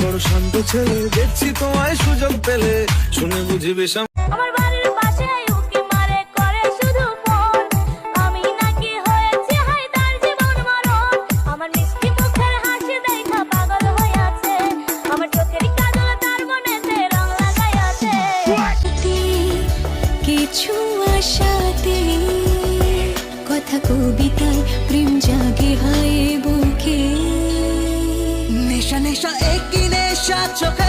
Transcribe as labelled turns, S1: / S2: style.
S1: বড় শান্ত ছেলে, দেখছি তোমায় সুযোগ পেলে শুনে বুঝি বেশ
S2: আমার বাড়ির পাশে উকি মারে করে শুধু ফোন, আমি নাকি হয়েছি হাই তার জীবন মরণ। আমার মিষ্টি মুখের হাসি দেখা পাগল হয়ে আছে, আমার চোখের কাজল তার মনেতে রং লাগাই আছে।
S3: কিছু আশাতে কথা কবিতায় প্রেম জাগে হায় বুকে,
S4: নেশা নেশা একই নেশা চোখে